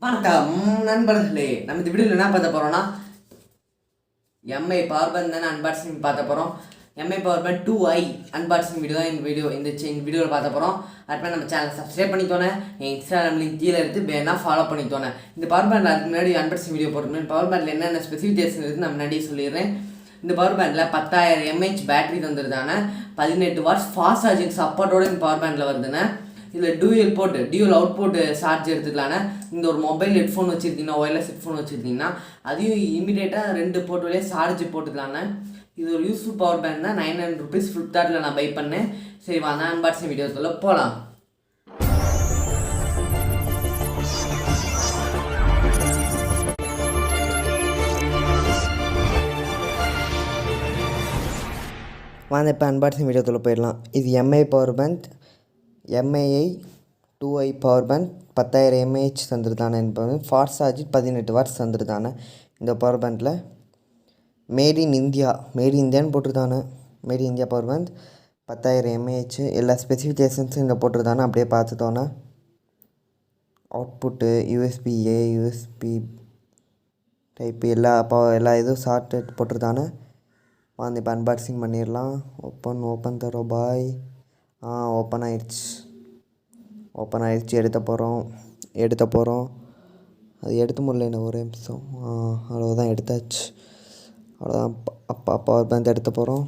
வணக்கம் நண்பர்களே, நம்ம இந்த வீடியோவில் என்ன பார்த்த போகிறோம்னா எம்ஐ பவர் பேங்க் தானே அன்பாக்சிங் பார்த்த போகிறோம். Mi power bank 2i unboxing video தான் இந்த வீடியோவில் பார்த்த போகிறோம். அதுமாதிரி நம்ம சேனலை சப்ஸ்கிரைப் பண்ணிக்கோனே, என் இன்ஸ்டாகிராம் லிங்க் கீழே எடுத்து வேணா ஃபாலோ பண்ணிக்கோனே. இந்த பவர் பேங்கில் அதுக்கு முன்னாடி அன்பாக்சிங் வீடியோ போட்டுருந்தேன். பவர் பேங்கில் என்னென்ன ஸ்பெசிஃபிகேஷன் இருக்குது நான் முன்னாடியே சொல்லிடுறேன். இந்த பவர் பேங்கில் 10,000 mAh பேட்டரி தந்துருதானே, 18 வாட்ஸ் ஃபாஸ்ட் சார்ஜிங் சப்போர்ட்டோட இந்த பவர் பேங்கில் வருதுன்னு. இதில் டியூவல் அவுட் போர்ட் சார்ஜ் எடுத்துக்கலான்னு. இந்த ஒரு மொபைல் ஹெட்ஃபோன் வச்சுருந்தீங்கன்னா, ஒயர்லெஸ் ஹெட்ஃபோன் வச்சுருந்தீங்கன்னா அதையும் இமீடியட்டாக 2 போர்ட் வழியாக சார்ஜ் போட்டுக்கலான்னு. இது ஒரு யூஸ்ஃபுல் பவர் பேங்க் தான். 900 rupees ஃப்ளிப்கார்ட்டில் நான் பை பண்ணேன். சரி வாங்க அன்பாக்சிங் வீடியோக்குள்ளே போகலாம். வாங்க இப்போ அன்பாக்சிங் வீடியோக்குள்ளே போயிடலாம். இது எம்ஐ பவர் பேங்க், எம்ஐஐ 2i பவர் பேங்க் 10,000 mAh தந்துருதானே. என்பது ஃபாஸ்ட் சார்ஜ் 18 வாட்ஸ் தந்துருதானே. இந்த பவர் பேங்கில் மேட் இன் இந்தியான்னு போட்டிருந்தானே. Made in India power bank 10,000 mAh. எல்லா ஸ்பெசிஃபிகேஷன்ஸும் இங்கே போட்டிருந்தானே. அப்படியே பார்த்துட்டோன்னே அவுட்புட்டு யூஎஸ்பி-A, யூஎஸ்பி டைப்பு எல்லா இதுவும் ஷார்ட் போட்டிருந்தானே. வந்து இப்போ அன்பாக்சிங் பண்ணிடலாம். ஓப்பன் தரோம் பாய். ஓப்பன் ஆயிடுச்சு. எடுத்த போகிறோம். அது எடுத்து முடியல, என்ன ஒரே நிமிஷம். அவ்வளோதான், எடுத்தாச்சு. அவ்வளோதான். பவர் பேங்க் எடுத்த போகிறோம்.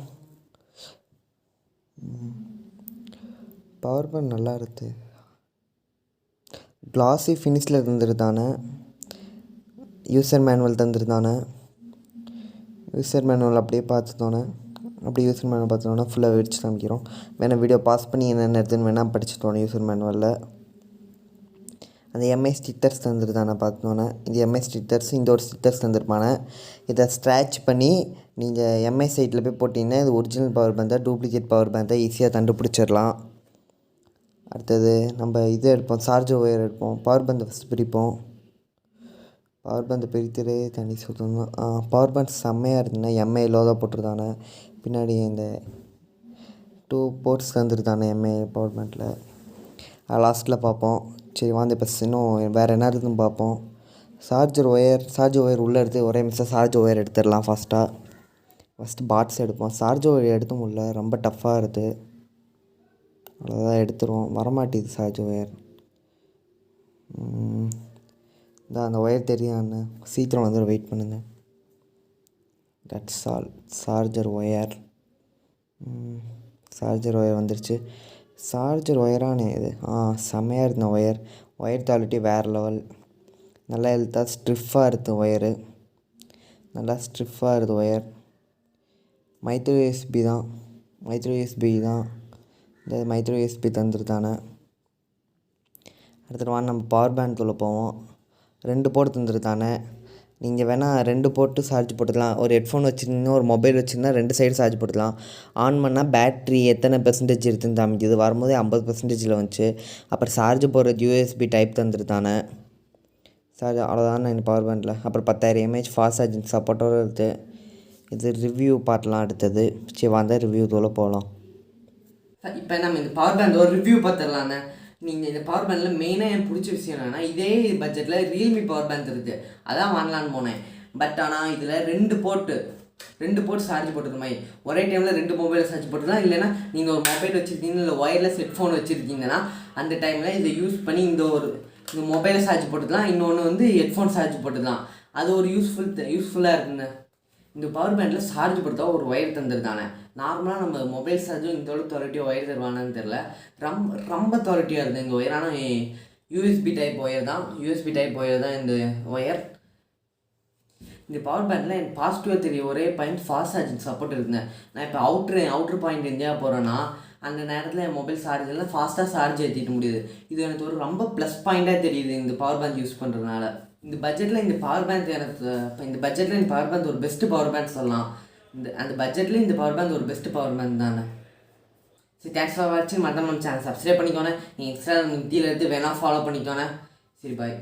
பவர் பேங்க் நல்லா இருக்குது. கிளாஸி ஃபினிஷில் தந்துருந்தானே. யூசர் மேனுவல் அப்படியே பார்த்துட்டோன்னே. யூசர் மேனுவல் பார்த்தோன்னா ஃபுல்லாக வெடிச்சு காமிக்கிறோம். வேணால் வீடியோ பாஸ் பண்ணி என்னென்ன எடுத்துன்னு வேணால் படிச்சுட்டோம். யூசர் மேனுவலில் அந்த எம்ஐ ஸ்டிக்கர்ஸ் தந்துருதானே பார்த்தோன்னே. இது எம்ஐ ஸ்டிக்கர்ஸ், இந்த ஒரு ஸ்டிக்கர்ஸ் தந்துருப்பானே. இதை ஸ்க்ராட்ச் பண்ணி நீங்கள் எம்ஐ சைட்டில் போய் போட்டிங்கன்னா இது ஒரிஜினல் பவர் பேங்க் தான், டூப்ளிகேட் பவர் பேங்க் தான் ஈஸியாக கண்டுபிடிச்சிடலாம். அடுத்தது நம்ம இது எடுப்போம், சார்ஜர் ஒயர் எடுப்போம். பவர் பேங்கை ஃபஸ்ட்டு பிரிப்போம். பவர் பேங்கை பிரித்துட்டு தண்ணி சுற்றணும். பவர் பேங்க் செம்மையாக இருக்குதுன்னா எம்ஐ லோகோ போட்டிருந்தானே. பின்னாடி இந்த 2 போர்ட்ஸ் தந்துருந்தானே எம்ஐ பவர் பேங்கில். லாஸ்ட்டில் பார்ப்போம். சரி வாங்க இப்போ இன்னும் வேறு என்ன இருக்குதுன்னு பார்ப்போம். சார்ஜர் ஒயர் உள்ளே எடுத்து ஒரே நிமிஷம் சார்ஜர் ஒயர் எடுத்துடலாம். ஃபஸ்ட்டு பாட்ஸ் எடுப்போம். சார்ஜர் ஒயர் எடுத்து முடியல, ரொம்ப டஃப்பாக இருக்குது. அவ்வளோதான், எடுத்துருவோம். வரமாட்டேது சார்ஜர் ஒயர். அந்த ஒயர் தெரியும், சீக்கிரம் வந்து வெயிட் பண்ணுங்கள். That's all. சார்ஜர் ஒயர் வந்துருச்சு. சார்ஜர் ஒயரானே இது. செம்மையாக இருந்த ஒயர் குவாலிட்டி வேறு லெவல். நல்லா ஹெல்த்தாக ஸ்ட்ரிஃபாக இருக்குது ஒயரு. ஒயர் மைக்ரோ யூஎஸ்பி தான். இந்த மைக்ரோ யூஎஸ்பி தந்துருதானே. அடுத்துட்டு வாங்க நம்ம பவர் பேங்க்குள்ளே போவோம். 2 போர்ட் தந்துருதானே. நீங்கள் வேணால் 2 போட்டு சார்ஜ் போட்டுக்கலாம். ஒரு ஹெட்ஃபோன் வச்சுருந்தீங்கன்னா, ஒரு மொபைல் வச்சுருந்தா 2 சைடு சார்ஜ் போட்டுக்கலாம். ஆன் பண்ணால் பேட்ரி எத்தனை பெர்சன்டேஜ் இருக்குதுன்னு காமிக்குது. வரும்போதே 50% வந்துச்சு. அப்புறம் சார்ஜ் போடுறது யூஎஸ்பி டைப் தந்துருதானே. அவ்வளோதான் இந்த பவர் பேங்கில். அப்புறம் 10,000 mAh ஃபாஸ்ட் சார்ஜிங் சப்போர்ட்டோடு இருக்குது. இது ரிவ்யூ பார்க்கலாம் அடுத்தது. சரி வாங்க ரிவ்யூ தோல போகலாம். இப்போ நம்ம இந்த பவர் பேங்க் ஒரு ரிவ்யூ பார்த்துடலாண்ணே. நீங்கள் இந்த பவர் பேங்கில் மெயினாக எனக்கு பிடிச்ச விஷயம் என்னென்னா, இதே பட்ஜெட்டில் ரியல்மி பவர் பேங்க் இருக்குது. அதான் வாங்கலான்னு போனேன். பட் ஆனால் இதில் 2 போர்ட் சார்ஜ் போட்டுக்கிற மாதிரி ஒரே டைமில் 2 மொபைலில் சார்ஜ் போட்டுக்கலாம். இல்லைனா நீங்கள் ஒரு மொபைல் வச்சுருக்கீங்க, இல்லை ஒயர்லெஸ் ஹெட்ஃபோன் வச்சுருக்கீங்கன்னா அந்த டைமில் இதை யூஸ் பண்ணி இந்த மொபைலை சார்ஜ் போட்டுக்கலாம். இன்னொன்று வந்து ஹெட்ஃபோன் சார்ஜ் போட்டுக்கலாம். அது ஒரு யூஸ்ஃபுல்லாக இருக்குங்க. இந்த பவர் பேங்கில் சார்ஜ் போடுறதா ஒரு ஒயர் தந்துருதானே. நார்மலாக நம்ம மொபைல் சார்ஜும் இந்த அளவுக்கு குவாலிட்டியாக ஒயர் தருவானான்னு தெரில. ரொம்ப குவாலிட்டியாக இருக்குது இந்த ஒயர். ஆனால் யூஎஸ்பி டைப் ஒயர் தான் இந்த ஒயர். இந்த பவர் பேங்கில் எனக்கு பாசிட்டிவாக தெரியும் ஒரே பாயிண்ட், ஃபாஸ்ட் சார்ஜிங் சப்போர்ட் இருக்குங்க. நான் இப்போ அவுட்ரு பாயிண்ட் எங்கேயா போகிறேன்னா அந்த நேரத்தில் என் மொபைல் சார்ஜெல்லாம் ஃபாஸ்ட்டாக சார்ஜ் ஏற்றிட்டு முடியுது. இது எனக்கு ஒரு ரொம்ப ப்ளஸ் பாயிண்ட்டாக தெரியுது இந்த பவர் பேங்க் யூஸ் பண்ணுறதுனால. இந்த பட்ஜெட்டில் இந்த பவர் பேங்க் ஒரு பெஸ்ட்டு பவர் பேங்க் சொல்லலாம். அந்த பட்ஜெட்டில் இந்த பவர் பேங்க் ஒரு பெஸ்ட்டு பவர் பேங்க் தானே. சரி, தேங்க்ஸ் ஃபார் வாட்சிங். மறக்காம நம்ம சேனல் சப்ஸ்கிரைப் பண்ணிக்கோனே. நீங்கள் இன்ஸ்டாகிராம் கீழே எடுத்து வேணால் ஃபாலோ பண்ணிக்கோனே. சரி பாய்.